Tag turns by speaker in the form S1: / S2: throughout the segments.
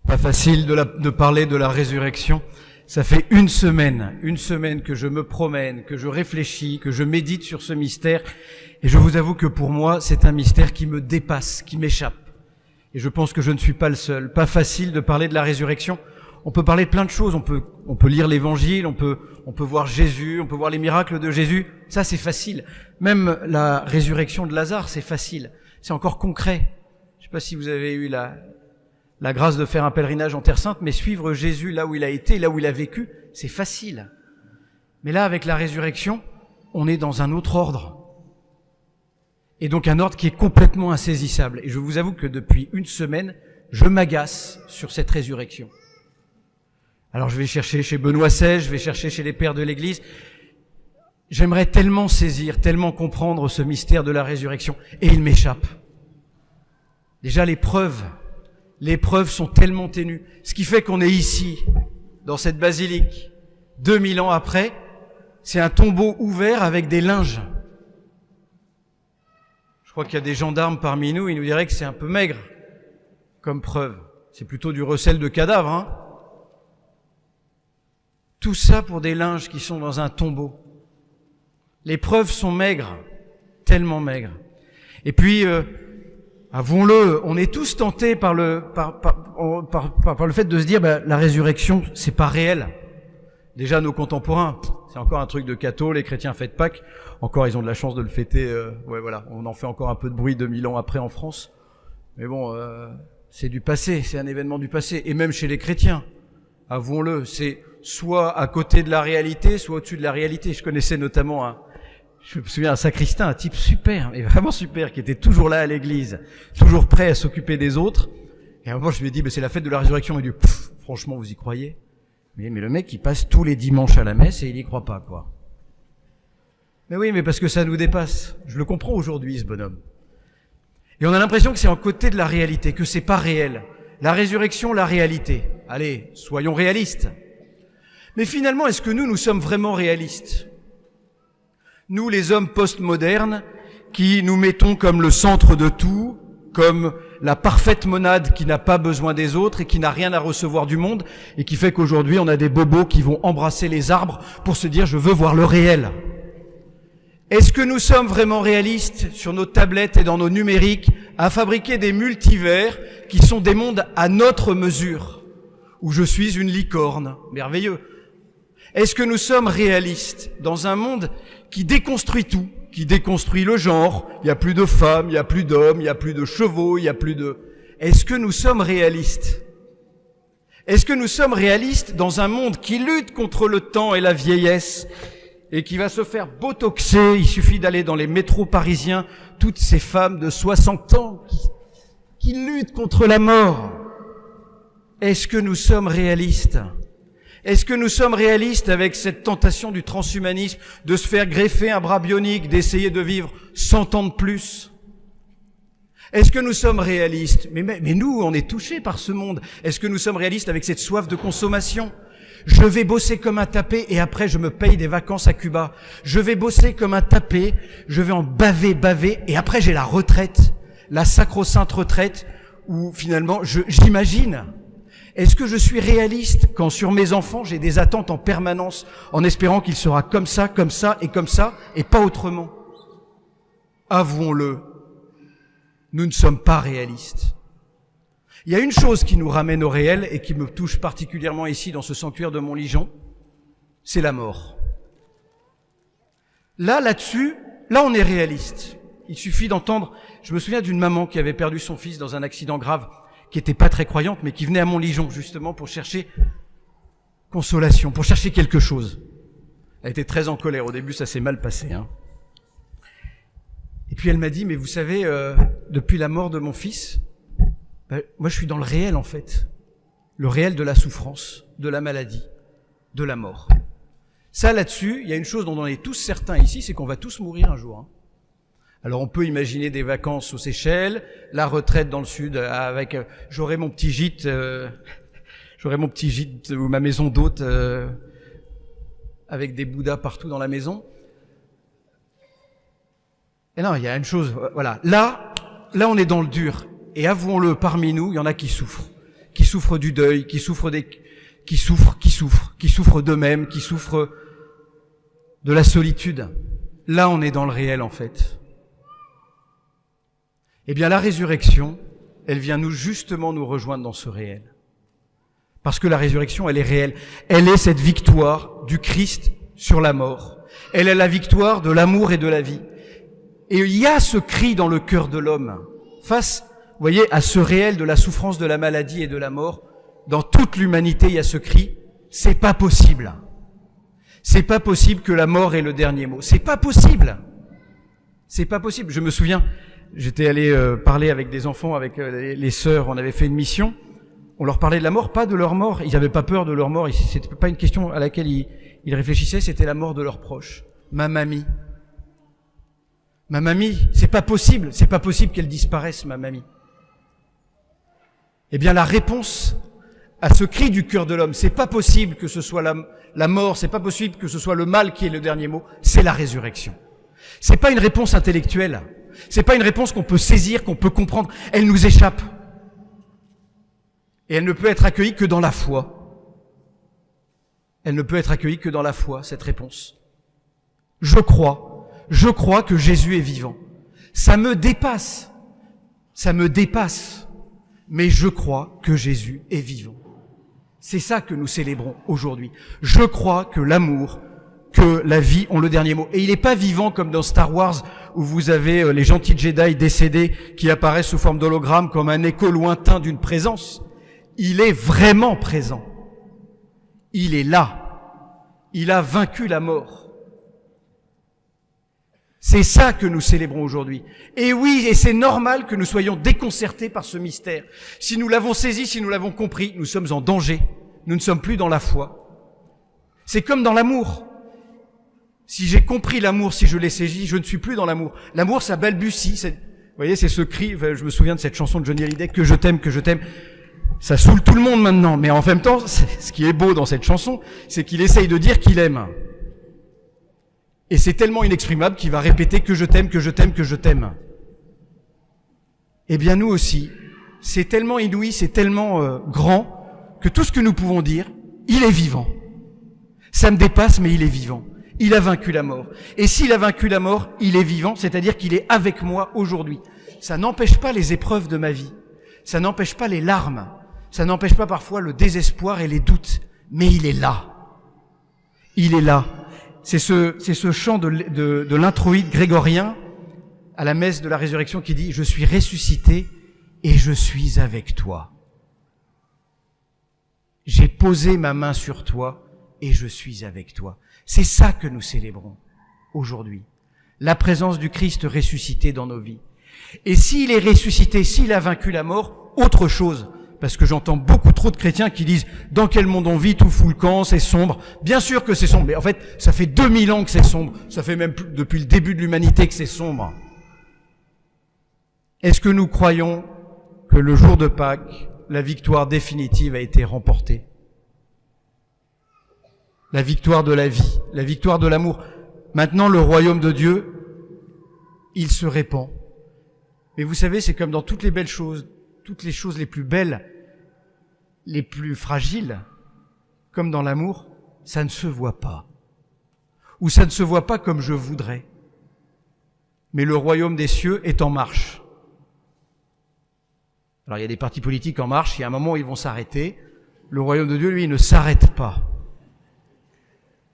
S1: Pas facile de parler de la résurrection. Ça fait une semaine que je me promène, que je réfléchis, que je médite sur ce mystère. Et je vous avoue que pour moi, c'est un mystère qui me dépasse, qui m'échappe. Et je pense que je ne suis pas le seul. Pas facile de parler de la résurrection. On peut parler de plein de choses. On peut lire l'évangile, on peut voir Jésus, on peut voir les miracles de Jésus. Ça, c'est facile. Même la résurrection de Lazare, c'est facile. C'est encore concret. Je ne sais pas si vous avez eu la grâce de faire un pèlerinage en Terre Sainte, mais suivre Jésus là où il a été, là où il a vécu, c'est facile. Mais là, avec la résurrection, on est dans un autre ordre. Et donc un ordre qui est complètement insaisissable. Et je vous avoue que depuis une semaine, je m'agace sur cette résurrection. Alors je vais chercher chez Benoît XVI, je vais chercher chez les pères de l'Église. J'aimerais tellement saisir, tellement comprendre ce mystère de la résurrection. Et il m'échappe. Déjà les preuves sont tellement ténues. Ce qui fait qu'on est ici, dans cette basilique, 2000 ans après, c'est un tombeau ouvert avec des linges. Je crois qu'il y a des gendarmes parmi nous, ils nous diraient que c'est un peu maigre comme preuve. C'est plutôt du recel de cadavres, hein. Tout ça pour des linges qui sont dans un tombeau. Les preuves sont maigres, tellement maigres. Et puis, avouons-le, on est tous tentés par le fait de se dire, la résurrection, c'est pas réel. Déjà, nos contemporains, c'est encore un truc de catho, les chrétiens fêtent Pâques. Encore, ils ont de la chance de le fêter. On en fait encore un peu de bruit 2000 ans après en France. Mais bon, c'est du passé, c'est un événement du passé. Et même chez les chrétiens, avouons-le, c'est soit à côté de la réalité, soit au-dessus de la réalité. Je connaissais notamment je me souviens, un sacristain, un type super, mais vraiment super, qui était toujours là à l'église, toujours prêt à s'occuper des autres. Et à un moment, je lui ai dit, c'est la fête de la résurrection. Il m'a dit, franchement, vous y croyez? Mais le mec, il passe tous les dimanches à la messe et il y croit pas, quoi. Mais oui, mais parce que ça nous dépasse. Je le comprends aujourd'hui, ce bonhomme. Et on a l'impression que c'est en côté de la réalité, que c'est pas réel. La résurrection, la réalité. Allez, soyons réalistes. Mais finalement, est-ce que nous sommes vraiment réalistes? Nous, les hommes postmodernes, qui nous mettons comme le centre de tout, comme la parfaite monade qui n'a pas besoin des autres et qui n'a rien à recevoir du monde, et qui fait qu'aujourd'hui, on a des bobos qui vont embrasser les arbres pour se dire « je veux voir le réel ». Est-ce que nous sommes vraiment réalistes sur nos tablettes et dans nos numériques à fabriquer des multivers qui sont des mondes à notre mesure, où je suis une licorne? Merveilleux. Est-ce que nous sommes réalistes dans un monde qui déconstruit tout, qui déconstruit le genre? Il n'y a plus de femmes, il n'y a plus d'hommes, il n'y a plus de chevaux, il n'y a plus de... Est-ce que nous sommes réalistes? Est-ce que nous sommes réalistes dans un monde qui lutte contre le temps et la vieillesse et qui va se faire botoxer? Il suffit d'aller dans les métros parisiens, toutes ces femmes de 60 ans qui luttent contre la mort. Est-ce que nous sommes réalistes? Est-ce que nous sommes réalistes avec cette tentation du transhumanisme de se faire greffer un bras bionique, d'essayer de vivre 100 ans de plus? Est-ce que nous sommes réalistes? Mais nous, on est touchés par ce monde. Est-ce que nous sommes réalistes avec cette soif de consommation? Je vais bosser comme un tapé et après je me paye des vacances à Cuba. Je vais bosser comme un tapé, je vais en baver et après j'ai la retraite, la sacro-sainte retraite où finalement j'imagine. Est-ce que je suis réaliste quand sur mes enfants j'ai des attentes en permanence en espérant qu'il sera comme ça et pas autrement? Avouons-le, nous ne sommes pas réalistes. Il y a une chose qui nous ramène au réel et qui me touche particulièrement ici dans ce sanctuaire de Montligeon, c'est la mort. Là-dessus, on est réaliste. Il suffit d'entendre, je me souviens d'une maman qui avait perdu son fils dans un accident grave, qui était pas très croyante, mais qui venait à Montligeon justement pour chercher consolation, pour chercher quelque chose. Elle était très en colère. Au début, ça s'est mal passé, hein. Et puis elle m'a dit, mais vous savez, depuis la mort de mon fils, moi je suis dans le réel en fait. Le réel de la souffrance, de la maladie, de la mort. Ça là-dessus, il y a une chose dont on est tous certains ici, c'est qu'on va tous mourir un jour, hein. Alors on peut imaginer des vacances aux Seychelles, la retraite dans le sud avec j'aurai mon petit gîte ou ma maison d'hôte avec des bouddhas partout dans la maison. Et non, il y a une chose, voilà. Là on est dans le dur. Et avouons-le, parmi nous, il y en a qui souffrent qui souffrent du deuil, qui souffrent d'eux-mêmes, qui souffrent de la solitude. Là, on est dans le réel, en fait. Eh bien, la résurrection, elle vient justement nous rejoindre dans ce réel. Parce que la résurrection, elle est réelle. Elle est cette victoire du Christ sur la mort. Elle est la victoire de l'amour et de la vie. Et il y a ce cri dans le cœur de l'homme, face, vous voyez, à ce réel de la souffrance, de la maladie et de la mort. Dans toute l'humanité, il y a ce cri, c'est pas possible. C'est pas possible que la mort ait le dernier mot. C'est pas possible. C'est pas possible. Je me souviens, j'étais allé parler avec des enfants, avec les sœurs, on avait fait une mission. On leur parlait de la mort, pas de leur mort. Ils n'avaient pas peur de leur mort. C'était pas une question à laquelle ils réfléchissaient, c'était la mort de leurs proches. Ma mamie. Ma mamie, c'est pas possible qu'elle disparaisse, ma mamie. Eh bien, la réponse à ce cri du cœur de l'homme, c'est pas possible que ce soit la mort, c'est pas possible que ce soit le mal qui ait le dernier mot, c'est la résurrection. C'est pas une réponse intellectuelle. C'est pas une réponse qu'on peut saisir, qu'on peut comprendre. Elle nous échappe. Et elle ne peut être accueillie que dans la foi. Elle ne peut être accueillie que dans la foi, cette réponse. Je crois que Jésus est vivant. Ça me dépasse, mais je crois que Jésus est vivant. C'est ça que nous célébrons aujourd'hui. Je crois que l'amour, que la vie ont le dernier mot. Et il n'est pas vivant comme dans Star Wars, où vous avez les gentils Jedi décédés qui apparaissent sous forme d'hologramme comme un écho lointain d'une présence. Il est vraiment présent. Il est là. Il a vaincu la mort. C'est ça que nous célébrons aujourd'hui. Et oui, et c'est normal que nous soyons déconcertés par ce mystère. Si nous l'avons saisi, si nous l'avons compris, nous sommes en danger. Nous ne sommes plus dans la foi. C'est comme dans l'amour. Si j'ai compris l'amour, si je l'ai saisi, je ne suis plus dans l'amour. L'amour, ça balbutie. Vous voyez, c'est ce cri, je me souviens de cette chanson de Johnny Hallyday, que je t'aime, que je t'aime. Ça saoule tout le monde maintenant, mais en même temps, ce qui est beau dans cette chanson, c'est qu'il essaye de dire qu'il aime. Et c'est tellement inexprimable qu'il va répéter que je t'aime, que je t'aime, que je t'aime. Eh bien nous aussi, c'est tellement inouï, c'est tellement grand, que tout ce que nous pouvons dire, il est vivant. Ça me dépasse, mais il est vivant. Il a vaincu la mort. Et s'il a vaincu la mort, il est vivant, c'est-à-dire qu'il est avec moi aujourd'hui. Ça n'empêche pas les épreuves de ma vie. Ça n'empêche pas les larmes. Ça n'empêche pas parfois le désespoir et les doutes. Mais il est là. Il est là. C'est ce chant de l'introïde grégorien à la messe de la résurrection qui dit « Je suis ressuscité et je suis avec toi. J'ai posé ma main sur toi et je suis avec toi. » C'est ça que nous célébrons aujourd'hui. La présence du Christ ressuscité dans nos vies. Et s'il est ressuscité, s'il a vaincu la mort, autre chose. Parce que j'entends beaucoup trop de chrétiens qui disent « Dans quel monde on vit, tout fout le camp, c'est sombre. » Bien sûr que c'est sombre, mais en fait, ça fait 2000 ans que c'est sombre. Ça fait même depuis le début de l'humanité que c'est sombre. Est-ce que nous croyons que le jour de Pâques, la victoire définitive a été remportée? La victoire de la vie, la victoire de l'amour. Maintenant, le royaume de Dieu, il se répand. Mais vous savez, c'est comme dans toutes les belles choses, toutes les choses les plus belles, les plus fragiles, comme dans l'amour, ça ne se voit pas. Ou ça ne se voit pas comme je voudrais. Mais le royaume des cieux est en marche. Alors il y a des partis politiques en marche, il y a un moment où ils vont s'arrêter. Le royaume de Dieu, lui, il ne s'arrête pas.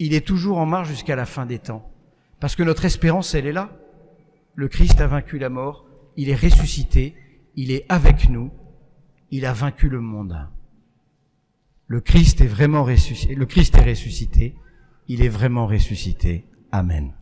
S1: Il est toujours en marche jusqu'à la fin des temps. Parce que notre espérance, elle est là. Le Christ a vaincu la mort, il est ressuscité, il est avec nous, il a vaincu le monde. Le Christ est vraiment ressuscité, il est vraiment ressuscité. Amen.